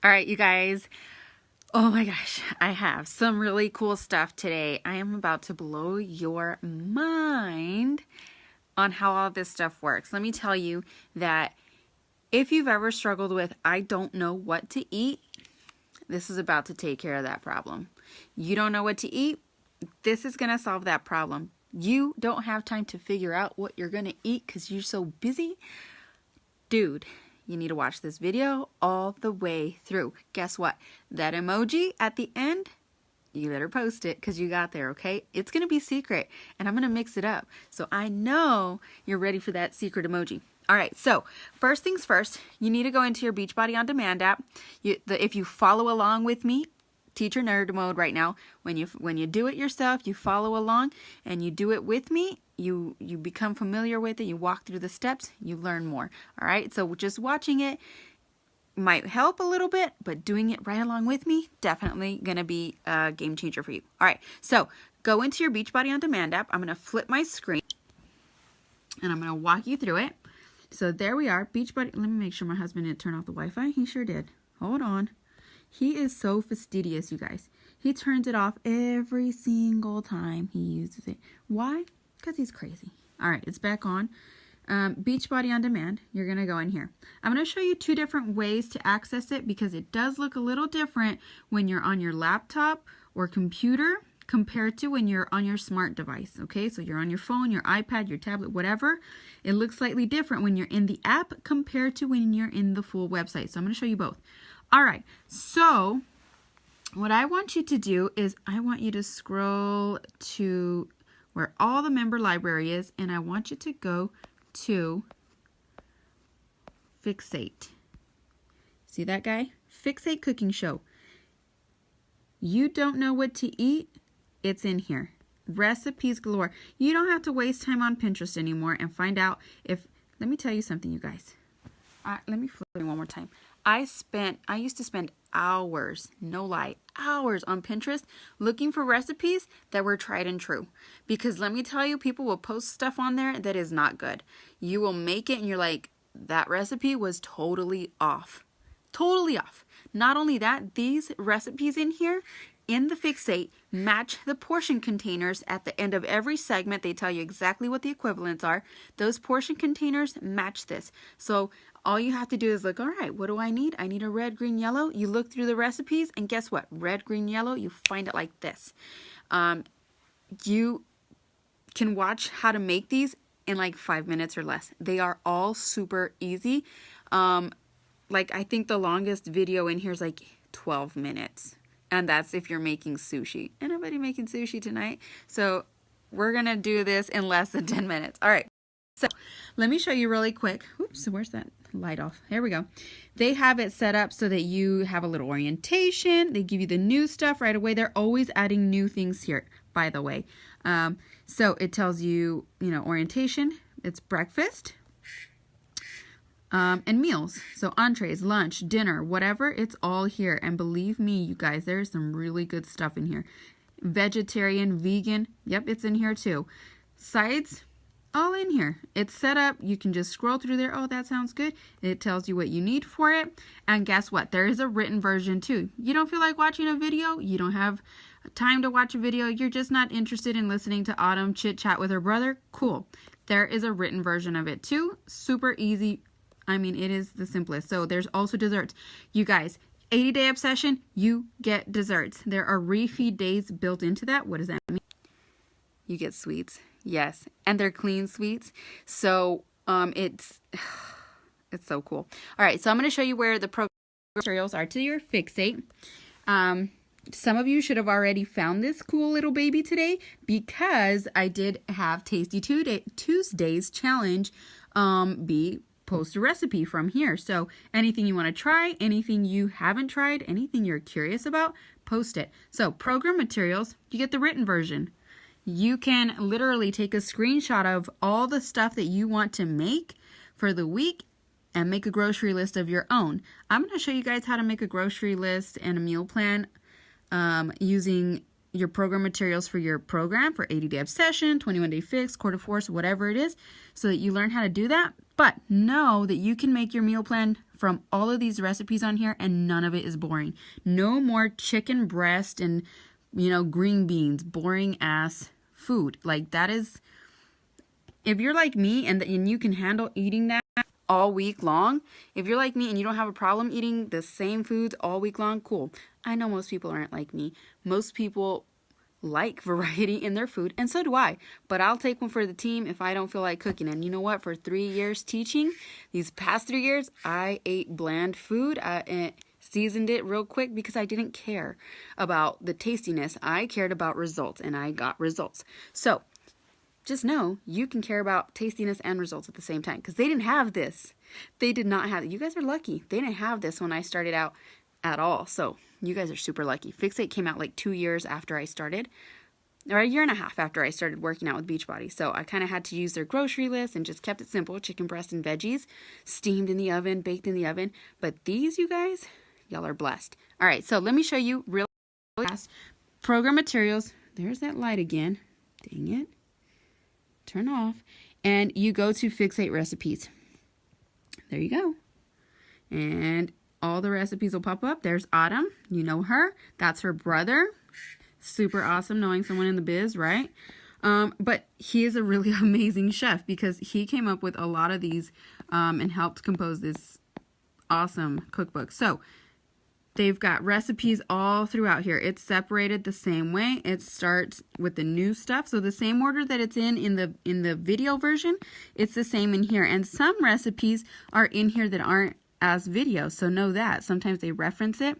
All right, you guys. Oh my gosh, I have some really cool stuff today. I am about to blow your mind on how all this stuff works. Let me tell you that if you've ever struggled with, I don't know what to eat, this is about to take care of that problem. You don't know what to eat, this is going to solve that problem. You don't have time to figure out what you're going to eat because you're so busy. Dude, you need to watch this video all the way through. Guess what? That emoji at the end, you better post it because you got there, okay? It's going to be secret, and I'm going to mix it up. So I know you're ready for that secret emoji. All right, so first things first, you need to go into your Beachbody On Demand app. If you follow along with me, teacher nerd mode right now, when you do it yourself, you follow along and you do it with me, you become familiar with it, you walk through the steps, you learn more. All right, so just watching it might help a little bit, but doing it right along with me, definitely gonna be a game changer for you. All right, so go into your Beachbody On Demand app. I'm gonna flip my screen and I'm gonna walk you through it. So there we are, Beachbody. Let me make sure my husband didn't turn off the Wi-Fi. He sure did. Hold on. He is so fastidious, you guys. He turns it off every single time he uses it. Why? Because he's crazy. All right, it's back on. Beachbody On Demand, you're going to go in here. I'm going to show you two different ways to access it because it does look a little different when you're on your laptop or computer compared to when you're on your smart device, okay? So you're on your phone, your iPad, your tablet, whatever. It looks slightly different when you're in the app compared to when you're in the full website. So I'm going to show you both. All right, so what I want you to do is I want you to scroll to where all the member library is, and I want you to go to Fixate. See that guy? Fixate Cooking Show. You don't know what to eat? It's in here. Recipes galore. You don't have to waste time on Pinterest anymore and find out if, let me tell you something, you guys. Let me flip it one more time. I used to spend hours, no lie, hours on Pinterest looking for recipes that were tried and true. Because let me tell you, people will post stuff on there that is not good. You will make it and you're like, that recipe was totally off. Totally off. Not only that, these recipes in here, in the Fixate, match the portion containers at the end of every segment. They tell you exactly what the equivalents are. Those portion containers match this. So all you have to do is look, all right, what do I need? I need a red, green, yellow. You look through the recipes, and guess what? Red, green, yellow, you find it like this. You can watch how to make these in like 5 minutes or less. They are all super easy. Like I think the longest video in here is like 12 minutes. And that's if you're making sushi. Ain't nobody making sushi tonight. So we're going to do this in less than 10 minutes. All right. So let me show you really quick. Oops, where's that light off? Here we go. They have it set up so that you have a little orientation. They give you the new stuff right away. They're always adding new things here, by the way. So it tells you, orientation. It's breakfast. And meals. So entrees, lunch, dinner, whatever, it's all here. And believe me, you guys, there's some really good stuff in here. Vegetarian, vegan, yep, it's in here too. Sides, all in here. It's set up. You can just scroll through there. Oh, that sounds good. It tells you what you need for it. And guess what? There is a written version too. You don't feel like watching a video? You don't have time to watch a video? You're just not interested in listening to Autumn chit chat with her brother? Cool. There is a written version of it too. Super easy. I mean, it is the simplest. So there's also desserts. You guys, 80-day obsession, you get desserts. There are refeed days built into that. What does that mean? You get sweets. Yes. And they're clean sweets. So it's so cool. All right. So I'm going to show you where the program materials are to your Fixate. Some of you should have already found this cool little baby today because I did have Tasty Tuesdays challenge post a recipe from here. So anything you want to try, anything you haven't tried, anything you're curious about, post it. So program materials, you get the written version. You can literally take a screenshot of all the stuff that you want to make for the week and make a grocery list of your own. I'm going to show you guys how to make a grocery list and a meal plan using your program materials for your program for 80-day obsession, 21-day fix, quarter force, whatever it is, so that you learn how to do that. But know that you can make your meal plan from all of these recipes on here, and none of it is boring. No more chicken breast and, green beans, boring ass food. Like, that is, if you're like me and you can handle eating that all week long, if you're like me and you don't have a problem eating the same foods all week long, cool. I know most people aren't like me. Most people like variety in their food, and so do I, but I'll take one for the team if I don't feel like cooking. And you know what, for 3 years teaching, these past 3 years, I ate bland food and seasoned it real quick because I didn't care about the tastiness. I cared about results, and I got results. So just know you can care about tastiness and results at the same time, because they didn't have this. They did not have it. You guys are lucky. They didn't have this when I started out at all. So you guys are super lucky. Fixate came out like 2 years after I started, or a year and a half after I started working out with Beachbody. So I kind of had to use their grocery list and just kept it simple. Chicken breast and veggies, steamed in the oven, baked in the oven. But these, you guys, y'all are blessed. All right, so let me show you real fast. Program materials. There's that light again. Dang it. Turn off. And you go to Fixate recipes. There you go. And all the recipes will pop up. There's Autumn. You know her. That's her brother. Super awesome knowing someone in the biz, right? But he is a really amazing chef because he came up with a lot of these and helped compose this awesome cookbook. So they've got recipes all throughout here. It's separated the same way. It starts with the new stuff. So the same order that it's in the video version, it's the same in here. And some recipes are in here that aren't as video, so know that sometimes they reference it.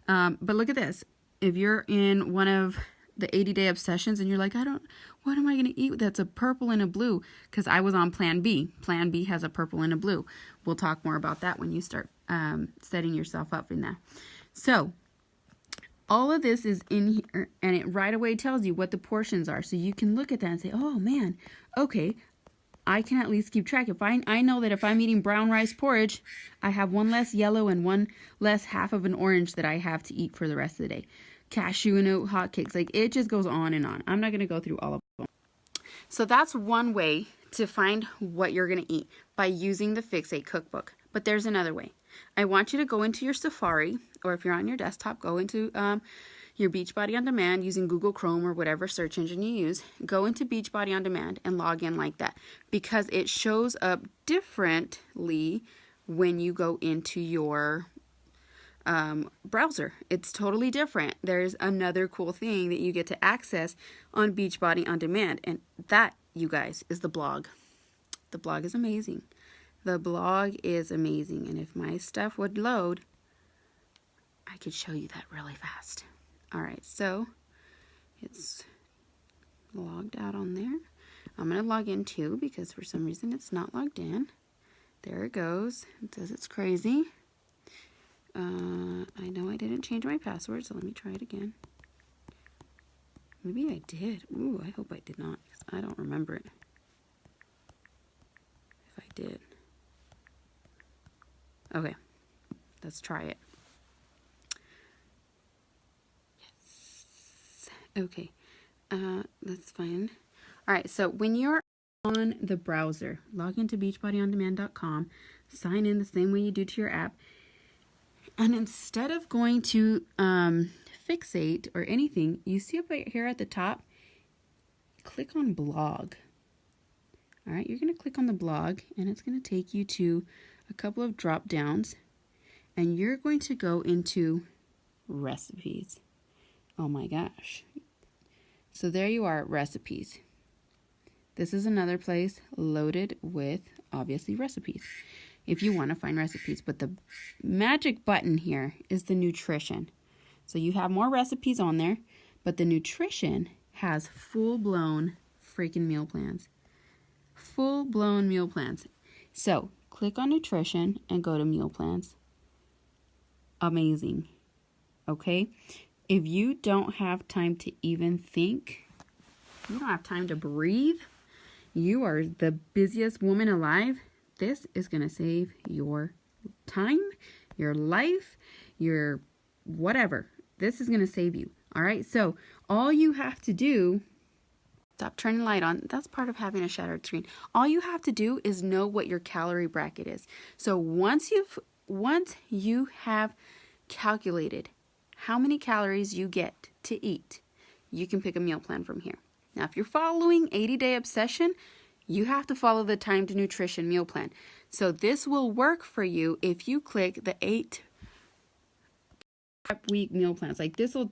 But look at this. If you're in one of the 80-day obsessions and you're like, what am I going to eat that's a purple and a blue? Because I was on Plan B. Plan B has a purple and a blue. We'll talk more about that when you start setting yourself up for that. So all of this is in here, and it right away tells you what the portions are. So you can look at that and say, oh man, okay, I can at least keep track. If I know that if I'm eating brown rice porridge, I have one less yellow and one less half of an orange that I have to eat for the rest of the day. Cashew and oat hotcakes, like it just goes on and on. I'm not going to go through all of them. So that's one way to find what you're going to eat, by using the Fixate cookbook. But there's another way. I want you to go into your Safari, or if you're on your desktop, go into your Beachbody On Demand using Google Chrome or whatever search engine you use. Go into Beachbody On Demand and log in like that, because it shows up differently when you go into your browser. It's totally different. There's another cool thing that you get to access on Beachbody On Demand, and that, you guys, is the blog. The blog is amazing. The blog is amazing, and if my stuff would load, I could show you that really fast. All right, so it's logged out on there. I'm going to log in too, because for some reason it's not logged in. There it goes. It says it's crazy. I know I didn't change my password, so let me try it again. Maybe I did. Ooh, I hope I did not, because I don't remember it. If I did. Okay, let's try it. Yes. Okay, that's fine. All right, so when you're on the browser, log into beachbodyondemand.com, sign in the same way you do to your app, and instead of going to Fixate or anything, you see up right here at the top, click on blog. All right, you're going to click on the blog, and it's going to take you to a couple of drop downs, and you're going to go into recipes. Oh my gosh. So there you are, recipes. This is another place loaded with, obviously, recipes if you want to find recipes. But the magic button here is the nutrition. So you have more recipes on there, but the nutrition has full-blown freaking meal plans. Full-blown meal plans. So click on nutrition and go to meal plans. Amazing. Okay? If you don't have time to even think, you don't have time to breathe, you are the busiest woman alive, this is going to save your time, your life, your whatever. This is going to save you. All right? So all you have to do, stop turning the light on. That's part of having a shattered screen. All you have to do is know what your calorie bracket is. So once you've once you have calculated how many calories you get to eat, you can pick a meal plan from here. Now, if you're following 80-Day Obsession, you have to follow the Time to Nutrition meal plan. So this will work for you if you click the 8-week meal plans. Like this will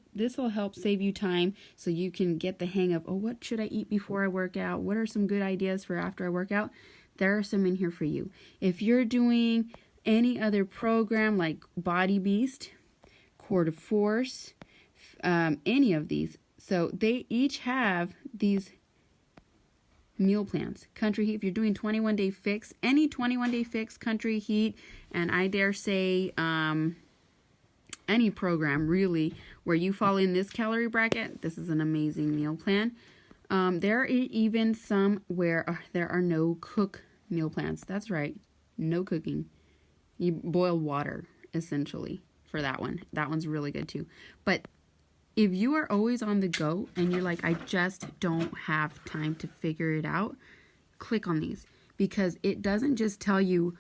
help save you time so you can get the hang of, oh, what should I eat before I work out? What are some good ideas for after I work out? There are some in here for you. If you're doing any other program like Body Beast, Core to Force, any of these, so they each have these meal plans. Country Heat, if you're doing 21-day fix, any 21-day fix, Country Heat, and I dare say any program really where you fall in this calorie bracket, this is an amazing meal plan. There are even some where there are no cook meal plans. That's right, no cooking. You boil water essentially for that one. That one's really good too. But if you are always on the go and you're like, I just don't have time to figure it out, click on these, because it doesn't just tell you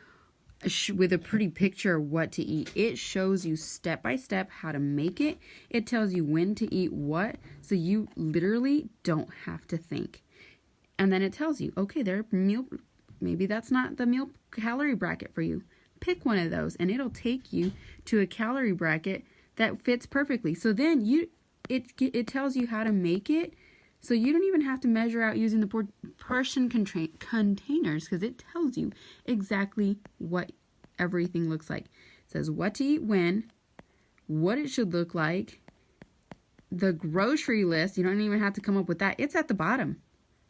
with a pretty picture what to eat. It shows you step by step how to make it. It tells you when to eat what, so you literally don't have to think. And then it tells you, okay, maybe that's not the meal calorie bracket for you. Pick one of those and it'll take you to a calorie bracket that fits perfectly. So then it tells you how to make it, so you don't even have to measure out using the portion containers, because it tells you exactly what everything looks like. It says what to eat when, what it should look like, the grocery list. You don't even have to come up with that. It's at the bottom.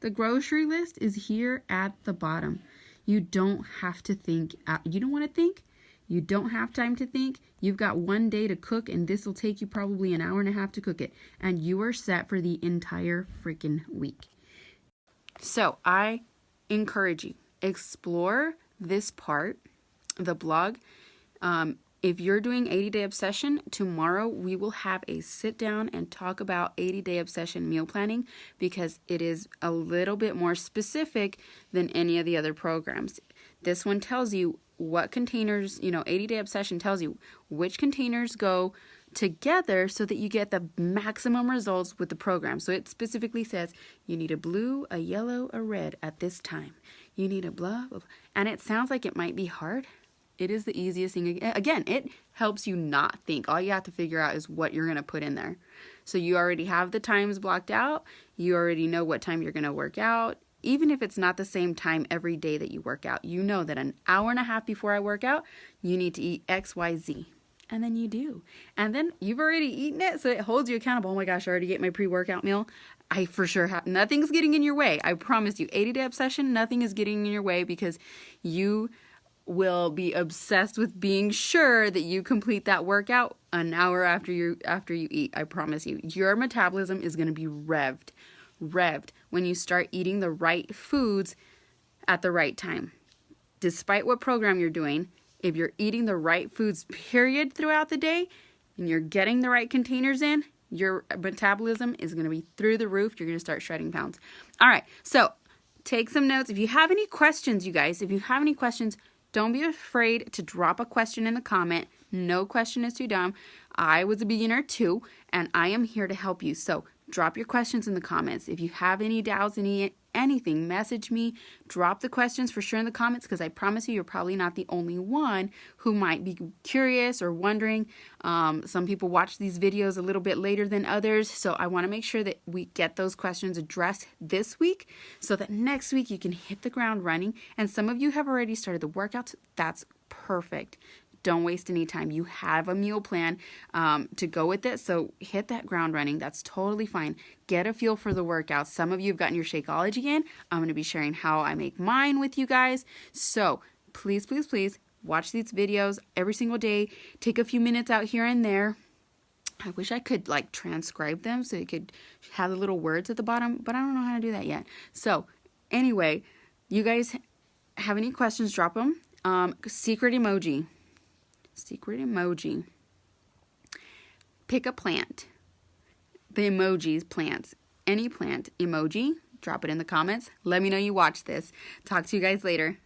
The grocery list is here at the bottom. You don't have to think. You don't want to think? You don't have time to think. You've got one day to cook, and this will take you probably an hour and a half to cook it. And you are set for the entire freaking week. So I encourage you, explore this part, the blog. If you're doing 80-Day Obsession, tomorrow we will have a sit down and talk about 80-Day Obsession meal planning, because it is a little bit more specific than any of the other programs. This one tells you what containers, 80-Day Obsession tells you which containers go together so that you get the maximum results with the program. So it specifically says you need a blue, a yellow, a red at this time. You need a blah, blah, blah. And it sounds like it might be hard. It is the easiest thing. Again, it helps you not think. All you have to figure out is what you're going to put in there. So you already have the times blocked out. You already know what time you're going to work out. Even if it's not the same time every day that you work out, you know that an hour and a half before I work out, you need to eat X, Y, Z. And then you do. And then you've already eaten it, so it holds you accountable. Oh my gosh, I already ate my pre-workout meal. I for sure have. Nothing's getting in your way. I promise you. 80-Day Obsession, nothing is getting in your way, because you will be obsessed with being sure that you complete that workout an hour after you eat. I promise you. Your metabolism is going to be revved when you start eating the right foods at the right time. Despite what program you're doing, if you're eating the right foods period throughout the day and you're getting the right containers in, your metabolism is going to be through the roof. You're going to start shredding pounds. All right, so take some notes. If you have any questions, you guys, don't be afraid to drop a question in the comment. No question is too dumb. I was a beginner too, and I am here to help you. So drop your questions in the comments. If you have any doubts, anything, message me. Drop the questions for sure in the comments, because I promise you, you're probably not the only one who might be curious or wondering. Some people watch these videos a little bit later than others, so I want to make sure that we get those questions addressed this week so that next week you can hit the ground running. And some of you have already started the workouts. That's perfect. Don't waste any time. You have a meal plan to go with it, so hit that ground running. That's totally fine. Get a feel for the workouts. Some of you have gotten your Shakeology in. I'm going to be sharing how I make mine with you guys. So please, please, please watch these videos every single day. Take a few minutes out here and there. I wish I could transcribe them so you could have the little words at the bottom, but I don't know how to do that yet. So anyway, you guys have any questions, drop them. Secret emoji. Pick a plant. The emojis, plants. Any plant emoji. Drop it in the comments. Let me know you watch this. Talk to you guys later.